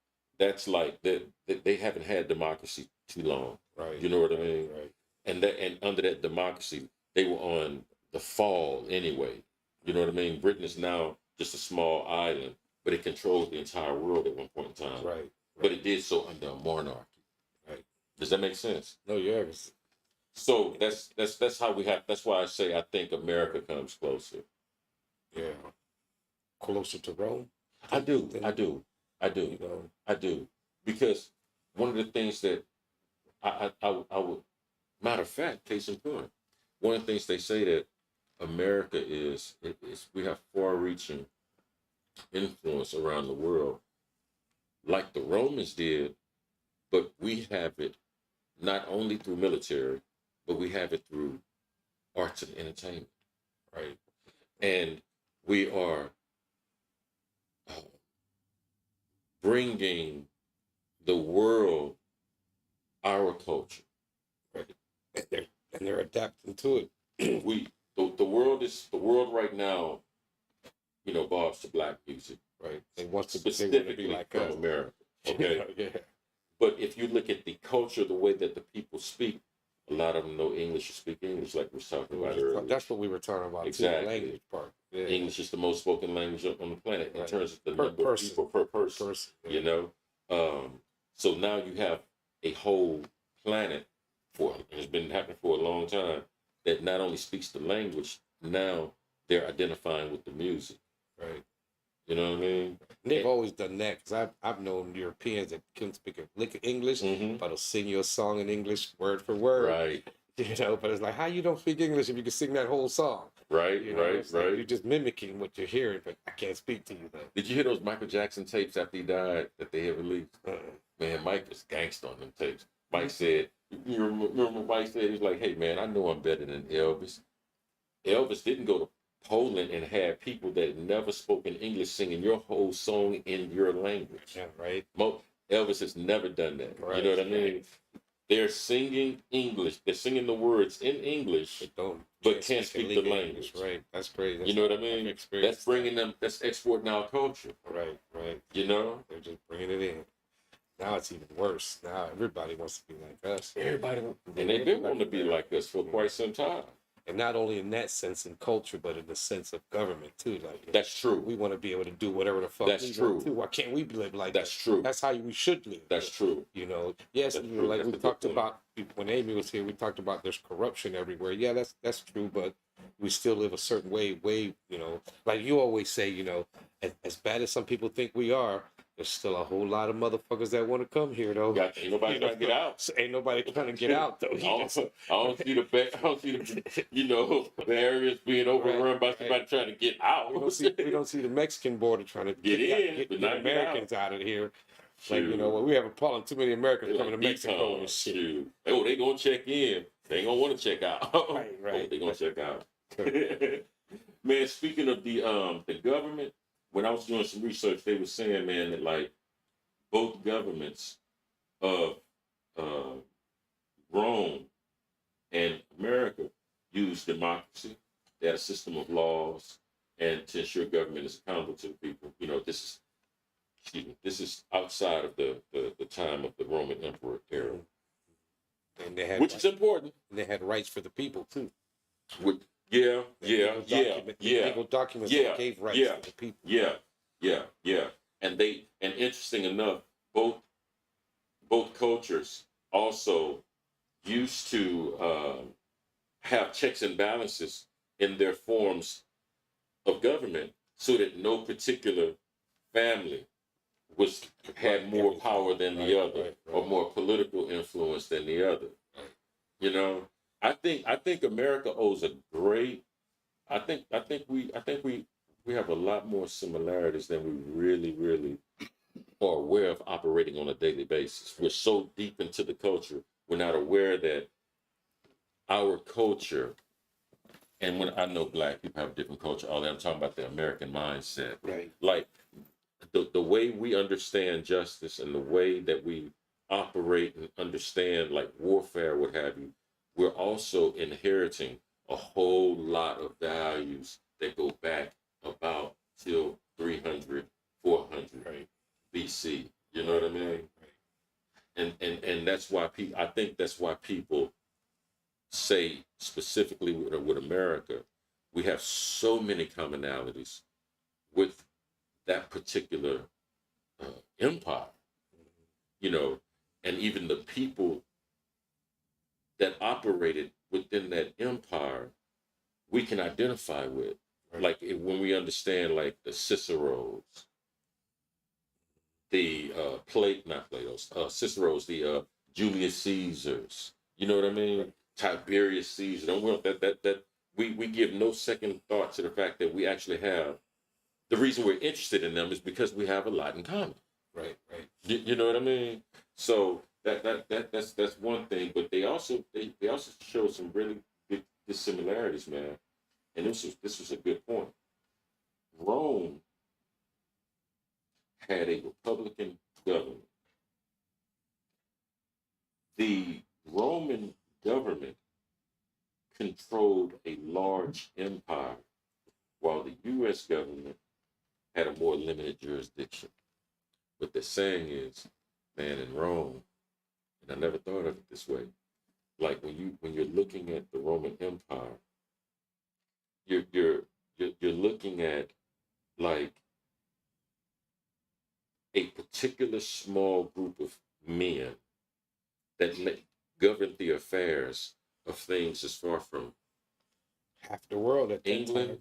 that's like that they haven't had democracy too long. Right. You know what I mean? Right. And under that democracy, they were on the fall anyway. You know what I mean? Britain is now just a small island, but it controls the entire world at one point in time. Right. But it did so under a monarchy. Right. Does that make sense? No, yeah. So that's how we have. That's why I say I think America comes closer. Yeah. Closer to Rome. I do. Because one of the things that I would, matter of fact, case in point, one of the things they say that America is we have far-reaching influence around the world, like the Romans did, but we have it not only through military, but we have it through arts and entertainment, right? And we are bringing the world our culture, right? And they're adapting to it. The world right now, bobs to black music, right? They want to specifically be like from us. America, okay? Yeah. But if you look at the culture, the way that the people speak, a lot of them know English or speak English, like we were talking about earlier. That's what we were talking about. Exactly. Too, the language part. Yeah. English is the most spoken language on the planet in terms of the number of people per person. Yeah. So now you have a whole planet and it's been happening for a long time, that not only speaks the language, now they're identifying with the music. Right. You know what I mean? And they've always done that, because I've known Europeans that couldn't speak a lick of English, but will sing you a song in English word for word. Right. But it's like, how you don't speak English if you can sing that whole song? Right, right. You're just mimicking what you're hearing, but I can't speak to you though. Did you hear those Michael Jackson tapes after he died that they had released? Man, Mike was gangsta on them tapes. Mike said, you remember Mike said, he's like, hey man, I know I'm better than Elvis. Elvis didn't go to Poland and had people that had never spoken English singing your whole song in your language. Yeah, right. Elvis has never done that. Right. You know what I mean? They're singing English. They're singing the words in English, but can't speak the language. Right. That's crazy. You know what I mean? That's bringing them. That's exporting our culture. Right. Right. They're just bringing it in. Now it's even worse. Now everybody wants to be like us. Everybody, and they've been wanting to be like us for quite some time. And not only in that sense in culture, but in the sense of government too. Like That's true. we want to be able to do whatever the fuck That's we true. want to. Why can't we live like That's that? true. That's how we should live. That's true. You know, yes, That's you know, true. like That's we a good talked point. about when Amy was here, we talked about there's corruption everywhere. Yeah, that's true, but we still live a certain way, you know, like you always say, you know, as bad as some people think we are, there's still a whole lot of motherfuckers that want to come here though. Ain't nobody You trying to get out. So ain't nobody trying to get out though. I don't see the you know, the areas being overrun by somebody trying to get out. We don't see the Mexican border trying to Get not Americans out of here. Like, you Shoot. know, well, we have a problem. Too many Americans coming to Mexico Econ, and shit. shoot. Oh, they gonna check in. They ain't gonna want to check out. Right. Oh, they gonna check out. Man, speaking of the government, when I was doing some research, they were saying, man, that like both governments of Rome and America use democracy. They had a system of laws, and to ensure government is accountable to the people. You know, this is outside of the time of the Roman Emperor era, And they had which is important. And they had rights for the people too. Legal documents Yeah, that gave rights yeah. to the people. Yeah. And interesting enough, both cultures also used to have checks and balances in their forms of government, so that no particular family had more power than the other, or more political influence than the other. You know, I think America owes a great. I think we have a lot more similarities than we really are aware of operating on a daily basis. We're so deep into the culture, we're not aware that our culture. And when I know Black people have a different culture, all that, I'm talking about the American mindset. Right. Like the way we understand justice and the way that we operate and understand like warfare, what have you, we're also inheriting a whole lot of values that go back about till 300, 400 BC. You know what I mean? And that's why I think that's why people say specifically with America, we have so many commonalities with that particular empire, you know, and even the people that operated within that empire, we can identify with. Right. Like when we understand like the Ciceros, the Ciceros, the Julius Caesars, you know what I mean? Right. Tiberius Caesar. Don't want that we give no second thought to the fact that we actually have. The reason we're interested in them is because we have a lot in common. Right. You know what I mean? So that's one thing. But they also show some really big dissimilarities, man. And this was a good point. Rome had a republican government. The Roman government controlled a large empire, while the U.S. government had a more limited jurisdiction. But the saying is, man, in Rome, and I never thought of it this way, like when you're looking at the Roman Empire, you're looking at like a particular small group of men that govern the affairs of things as far from half the world at England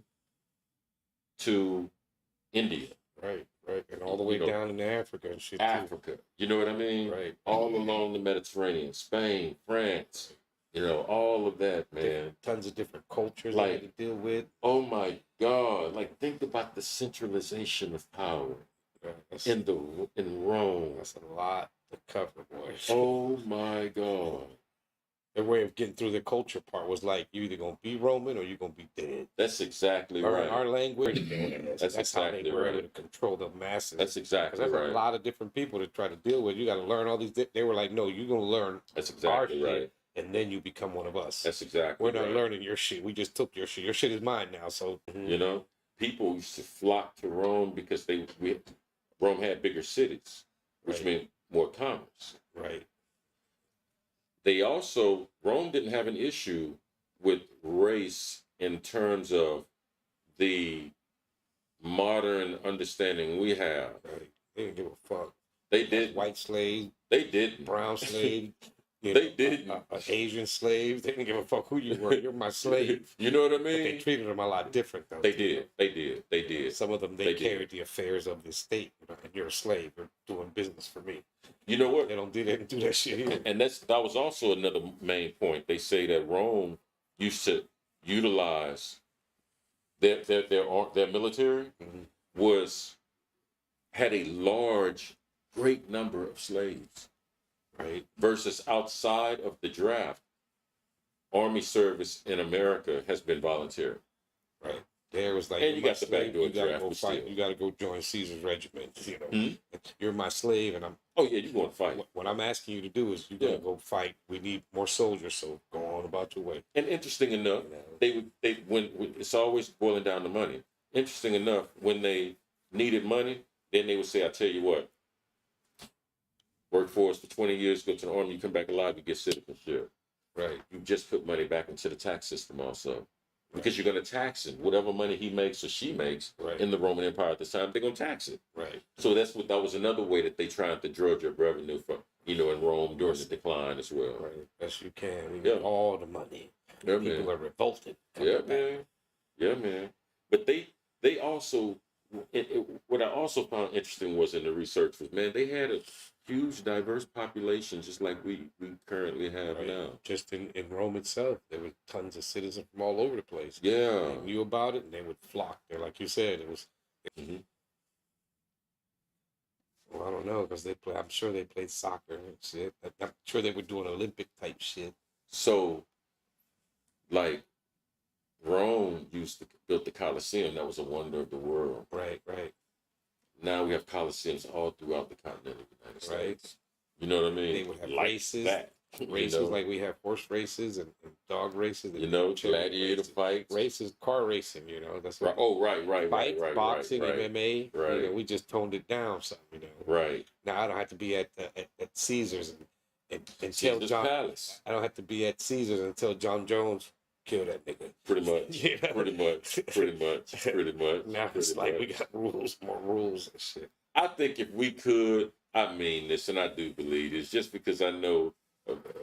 to India. Right. And all the way down into Africa and shit. Africa. You know what I mean? Right. All along the Mediterranean, Spain, France, you know, all of that, man. Tons of different cultures like, to deal with. Oh my God. Like think about the centralization of power in Rome. That's a lot to cover, boy. Oh my God. Their way of getting through the culture part was like, you either gonna be Roman or you're gonna be dead. That's exactly right. Our language. That's exactly how they were right. able to control the masses. That's exactly right. There's a lot of different people to try to deal with. You got to learn all these. They were like, no, you're gonna learn. That's exactly our right. shit, and then you become one of us. That's exactly. We're not learning your shit. We just took your shit. Your shit is mine now. So you know, people used to flock to Rome because Rome had bigger cities, which meant more commerce. Right. Rome didn't have an issue with race in terms of the modern understanding we have. Right. They didn't give a fuck. They did. White slave, They didn't. brown slave. They didn't. An Asian slave. They didn't give a fuck who you were. You're my slave. You know what I But mean? they treated them a lot different, though. They did. They did. They did. Some of them, They carried the affairs of the state. You know, and you're a slave. You're doing business for me. You know what? They didn't do that shit either. And that was also another main point. They say that Rome used to utilize their military had a great number of slaves, right? Versus outside of the draft, Army service in America has been voluntary. Right. There was like, and you got the backdoor you gotta draft. go fight. Still. You got to go join Caesar's regiment. You know, you're my slave, and I'm. Oh yeah, you're going to fight. What I'm asking you to do is you got to go fight. We need more soldiers, so go on about your way. And interesting enough, when it's always boiling down to money. Interesting enough, when they needed money, then they would say, "I tell you what, work for us for 20 years, go to the army, you come back alive, you get citizenship." Right. You just put money back into the tax system also. Because you're going to tax him. Whatever money he makes or she makes in the Roman Empire at this time, they're going to tax it. Right. So that was another way that they tried to drudge up revenue from, in Rome during the decline as well. Right. Best you can. We need all the money. Yeah, People are revolted. Yeah, man. Yeah, man. But they also, what I also found interesting was in the research was, man, they had a huge diverse population just like we currently have now. Just in Rome itself, there were tons of citizens from all over the place. Yeah. They knew about it and they would flock there. Like you said, it was... Well, I don't know, because I'm sure they played soccer and shit. I'm sure they were doing Olympic type shit. So, like, Rome used to build the Colosseum. That was a wonder of the world. Right, right. Now we have Colosseums all throughout the continental United States. Right. You know what I mean? They would have like races. That, races like we have horse races and dog races. And gladiator fights. Races, car racing, That's right. Oh, right. Fights, boxing, MMA. Right. We just toned it down some, Right. Now I don't have to be at Caesars and tell Caesar's John. Palace. I don't have to be at Caesars until John Jones kill that nigga. Pretty much. Pretty much. Now it's like we got more rules and shit. I think if we could, I mean this, and I do believe this, just because I know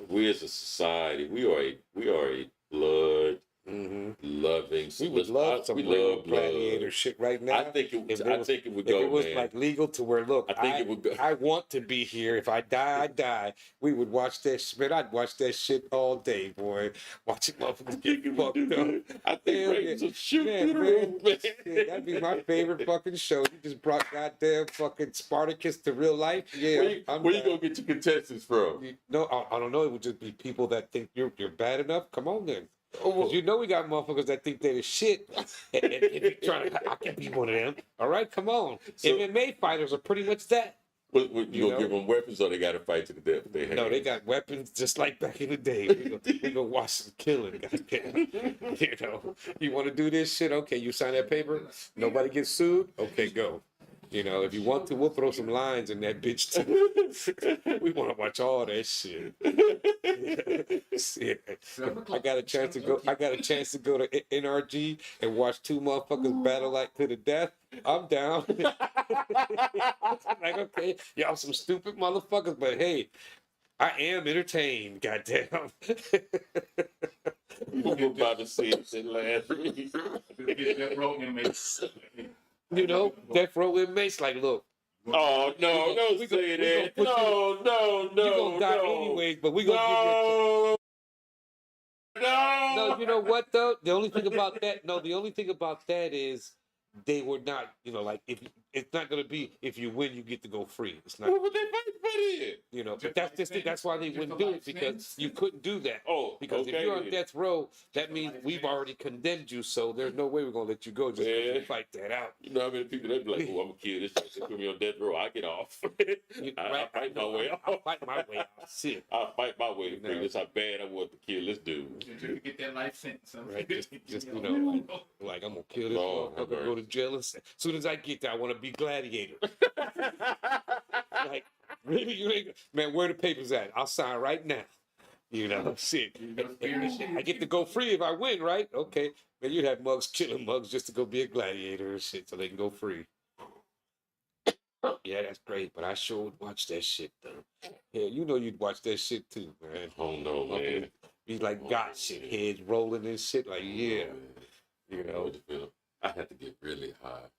we as a society, we are a blood loving. We would love some real gladiator shit right now. I think it would go. If it was like legal to where, look, I think it would go. I want to be here. If I die, I die. We would watch that shit. I'd watch that shit all day, boy. Watching motherfuckers get fucked up. I think Ravens would shoot through the roof, man. Shit, that'd be my favorite fucking show. You just brought goddamn fucking Spartacus to real life. Yeah. Where you gonna get your contestants from? No, I don't know. It would just be people that think you're bad enough. Come on then. Because we got motherfuckers that think they're the shit. And you're trying to, I can be one of them. All right, come on. So, MMA fighters are pretty much that. You gonna give them weapons, or they got to fight to the death? No, they got weapons just like back in the day. We gonna watch some killing, goddamn. You want to do this shit? Okay, you sign that paper. Nobody gets sued. Okay, go. If you want to, we'll throw some lines in that bitch too. We want to watch all that shit. I got a chance to go to NRG and watch two motherfuckers battle like to the death. I'm down. Like, okay, y'all some stupid motherfuckers, but hey, I am entertained. Goddamn. We were about to see it in last week. Death row inmates, like, look. Oh, no, don't say that. No. You're going to die anyways, but we're going to give you No, you know what, though? The only thing about that is they were not, if it's not going to be, if you win, you get to go free. It's not. What would they fight for then? But that's just it. That's why they wouldn't do it, because you couldn't do that. Oh, because if you're on death row, that means we've already condemned you, so there's no way we're going to let you go just to fight that out. You know how many people, they'd be like, oh, I'm going to kill this shit. They put me on death row. I get off. I'll fight my way off. I'll fight my way off. Shit. I'll fight my way to figure this how bad I want to kill this dude. You get that life sentence. Right? Just like I'm going to kill this motherfucker, go to jail. As soon as I get there, I want to be gladiator. Like, really? You ain't, man, where the papers at? I'll sign right now. You know, shit. You go scary shit. I get to go free if I win, right? Okay. Man, you have mugs killing mugs just to go be a gladiator and shit so they can go free. Yeah, that's great, but I sure would watch that shit though. Yeah, you know you'd watch that shit too, man. Oh no, man. Be like got shit, heads rolling and shit, like yeah. You know. I had to get really high.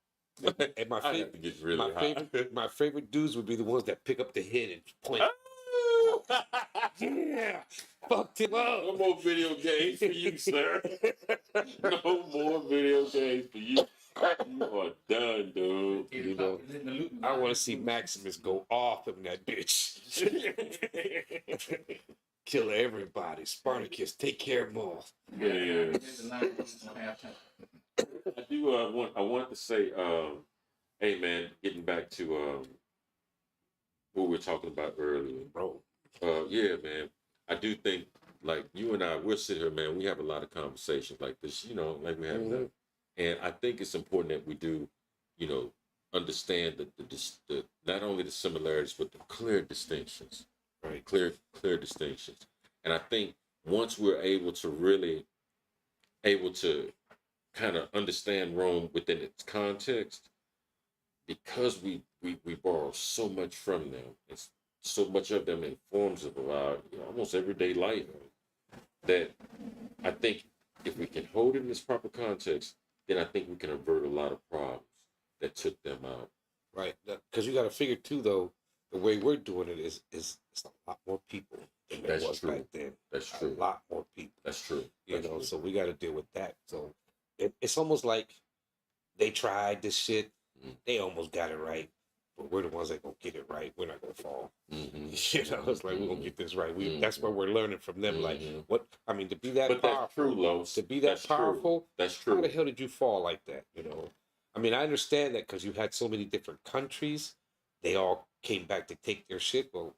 And my I had to get really high. my favorite dudes would be the ones that pick up the head and point. Yeah, fucked him up. No more video games for you, sir. No more video games for you. You are done, dude. You know, I want to see Maximus go off in that bitch. Kill everybody. Spartacus, take care of them all. Yeah. I do. I want to say, hey man, getting back to what we were talking about earlier, Bro. Yeah, man. I do think, like you and I, we'll sit here, man. We have a lot of conversations like this, you know, like we have now. And I think it's important that we do, you know, understand the not only the similarities but the clear distinctions, right? Clear distinctions. And I think once we're able to kind of understand Rome within its context, because we borrow so much from them, it's so much of them informs of our almost everyday life, that I think if we can hold it in its proper context, then I think we can avert a lot of problems that took them out. Right, because you got to figure too, though, the way we're doing it is it's a lot more people than there was back then. That's true. A lot more people. That's true. You know, so we got to deal with that. So it's almost like they tried this shit, they almost got it right, but we're the ones that gonna get it right. We're not gonna fall. You know, it's like we're gonna get this right. That's where we're learning from them. Like what I mean, to be that but powerful, that's true, Los. to be that that's powerful. True. That's true. How the hell did you fall like that? You know, I mean, I understand that because you had so many different countries, they all came back to take their shit. Well,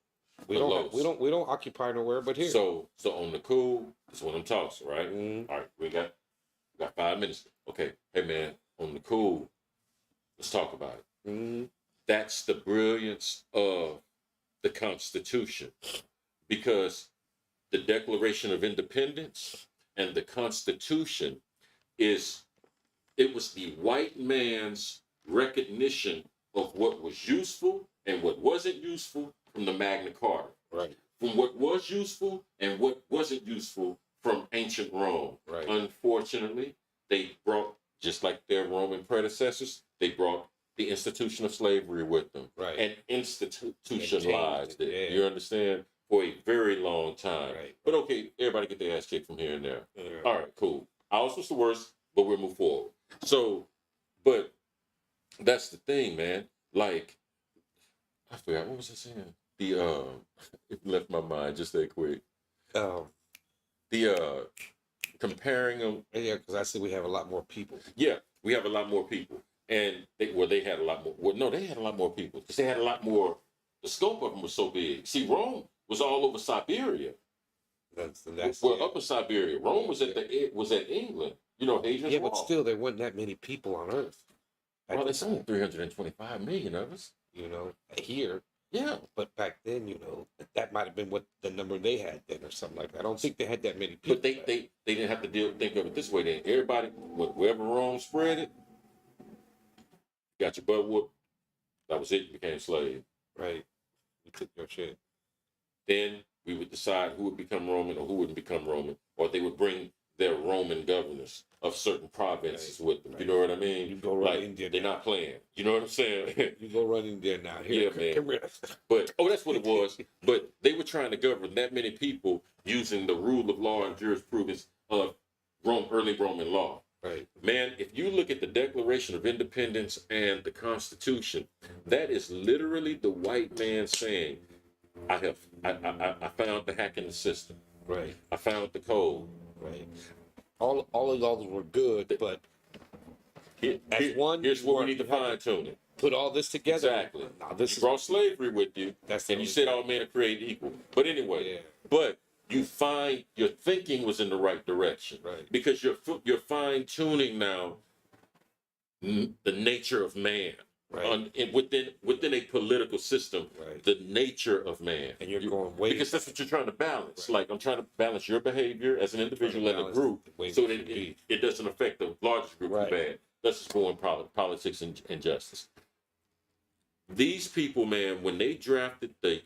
we don't occupy nowhere but here. So on the cool, that's what I'm talking, right? All right, we got 5 minutes. Okay, hey man, on the cool, let's talk about it. That's the brilliance of the Constitution, because the Declaration of Independence and the Constitution was the white man's recognition of what was useful and what wasn't useful from the Magna Carta. Right. From what was useful and what wasn't useful from ancient Rome. Right. Unfortunately, they brought, just like their Roman predecessors, they brought the institution of slavery with them. Right. And institutionalized it. Yeah. You understand? For a very long time. Right. But okay, everybody get their ass kicked from here and there. Yeah. All right, cool. Ours was the worst, but we'll move forward. So, but that's the thing, man. Like, I forgot, what was I saying? It left my mind just that quick. Comparing them. Yeah, because I said we have a lot more people. Yeah, we have a lot more people. And they had a lot more. Well, no, they had a lot more people because they had a lot more. The scope of them was so big. See, Rome was all over Siberia. Upper Siberia. Rome was at England. You know, Hadrian's Yeah, Wall. but still, there weren't that many people on Earth. Well, there's only 325 million of us. You know, here. Yeah. But back then, you know, that might have been what the number they had then or something like that. I don't think they had that many people. But they didn't have to think of it this way then. Everybody, wherever Rome spread it, got your butt whooped. That was it. You became slave. Right. You took your shit. Then we would decide who would become Roman or who wouldn't become Roman. Or they would bring their Roman governors of certain provinces with them. Right. You know what I mean? You go run India. They're not playing. You know what I'm saying? You go run India now. Here, yeah, man. But, that's what it was. But they were trying to govern that many people using the rule of law and jurisprudence of early Roman law. Right. Man, if you look at the Declaration of Independence and the Constitution, that is literally the white man saying, I found the hack in the system. Right. I found the code. Right. All of those were good, but here's what we need to fine tune it. Put all this together. Exactly. Now, you brought slavery with you, and you said all men are created equal. But anyway, but you find your thinking was in the right direction, right? Because you're fine tuning now the nature of man. Right. within a political system, Right. the nature of man. And you're going way because that's what you're trying to balance. Right. Like I'm trying to balance your behavior as an individual and a balance group, the way so it that should be. it doesn't affect the largest group Right. too bad. Let's just go in politics and justice. These people, man, when they drafted the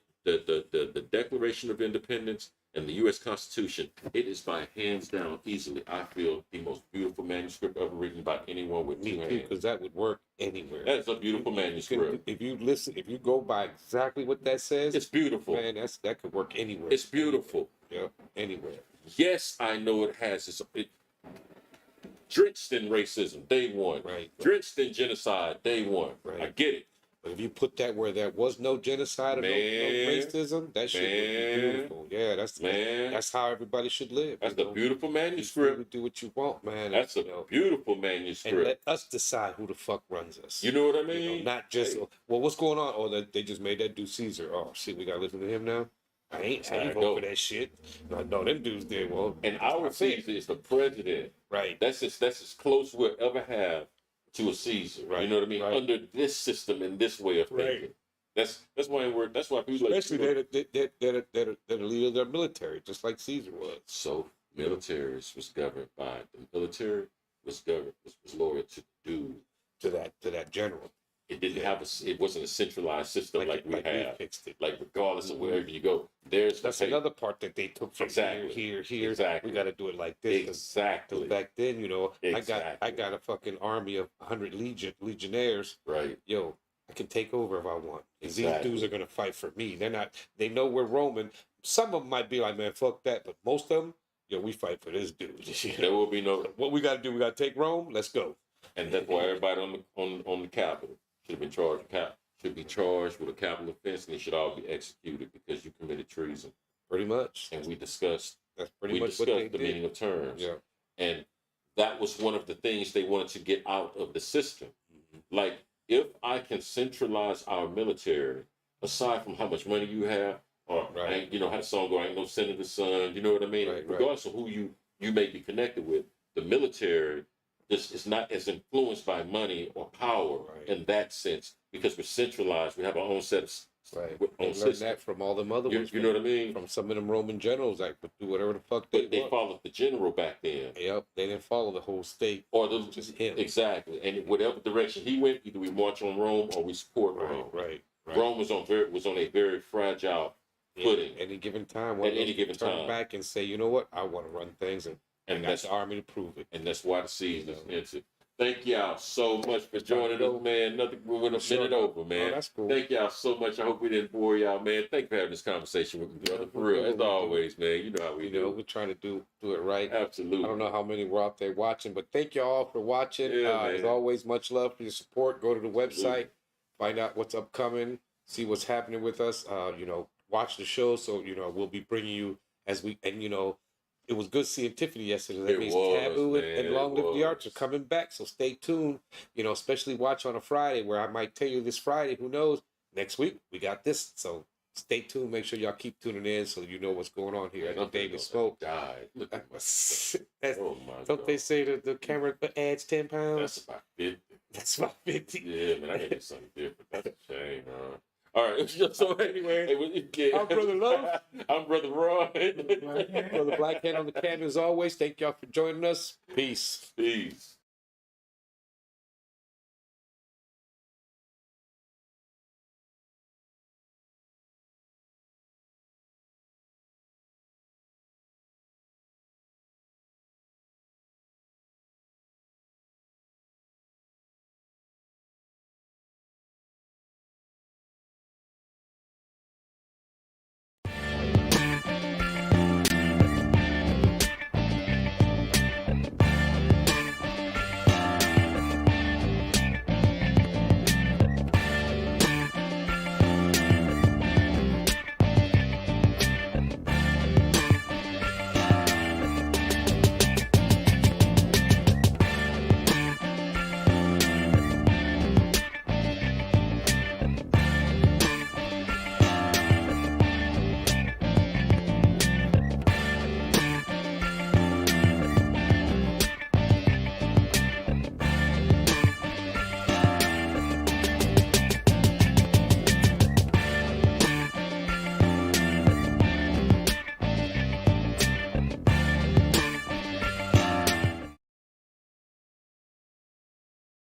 Declaration of Independence and the U.S. Constitution, it is by hands down, easily, I feel, the most beautiful manuscript ever written by anyone with two Me too, hands. because that would work anywhere. That's a beautiful manuscript. If you go by exactly what that says, It's beautiful. man, that could work anywhere. It's beautiful. Yeah, anywhere. Yes, I know it has drenched in racism, day one. Right. Drenched in genocide, day one. Right. I get it. But if you put that where there was no genocide or no racism, that shit would be beautiful. Yeah, that's how everybody should live. That's the beautiful You manuscript. do what you want, man. That's a beautiful and manuscript. let us decide who the fuck runs us. You know what I mean? Not just well, what's going on? Oh, they just made that dude Caesar. Oh shit, we gotta listen to him now. I ain't vote for that shit. No, them dudes did. Well, and our Caesar is the president. Right. That's as close we'll ever have to a Caesar. Right. You know what I mean? Right. Under this system and this way of thinking. Right. That's why people Especially they're the leader of their military, just like Caesar was. So military was governed by the military was loyal to the dude. To that general. It didn't have it wasn't a centralized system like we have. Fixed it. Like regardless of wherever you go, that's another part that they took from here. Exactly. We got to do it like this. Exactly. Back then, Exactly. I got a fucking army of 100 legionnaires. Right. Yo, I can take over if I want. Exactly. These dudes are gonna fight for me. They know we're Roman. Some of them might be like, man, fuck that, but most of them, we fight for this dude. There will be no. What we got to do? We got to take Rome. Let's go. And that's why everybody on the Capitol should be charged with a capital offense, and they should all be executed because you committed treason. Pretty much. And we discussed. That's pretty much what they the did. meaning of terms. Yeah. And that was one of the things they wanted to get out of the system. Like, if I can centralize our military, aside from how much money you have, or Right. how the song go, I ain't no senator's son, you know what I mean? Right, Regardless of who you may be connected with, the military is not as influenced by money or power in that sense, because we're centralized. We have our own set of Right. own They learned system. that from all them other ones. You know what I mean? From some of them Roman generals that would do whatever the fuck But they want. followed the general back then. Yep. They didn't follow the whole state. Or Just him. Exactly. And whatever direction he went, either we march on Rome or we support Rome. Right. Rome was on a very fragile footing. Any given time. At any given turn time. back and say, you know what? I want to run things, and I got the army to prove it. And that's why the season is into. Thank y'all so much for joining us, man. We're a minute over, man. Oh, that's cool. Thank y'all so much. I hope we didn't bore y'all, man. Thank you for having this conversation with me, brother. For real, as always, man. You know how we do. We're trying to do it right. Absolutely. I don't know how many were out there watching, but thank you all for watching. Yeah, As man. always, much love for your support. Go to the website, Absolutely. find out what's upcoming, see what's happening with us. Watch the show. So we'll be bringing you it was good seeing Tiffany yesterday. That It means was, Taboo man. and Long Live the It Arts are coming back. So stay tuned. Especially watch on a Friday, where I might tell you this Friday. Who knows? Next week we got this. So stay tuned. Make sure y'all keep tuning in so you know what's going on here. Man, I know David Smoke. died. Look at That's, Oh my don't God. they say that the camera adds 10 pounds? That's about 50. That's about 50. Yeah, man, I gotta do something different. That's a shame, huh? All right. So anyway, I'm Brother Love. I'm Brother Roy. Brother Black Hand on the camera as always. Thank y'all for joining us. Peace. Peace.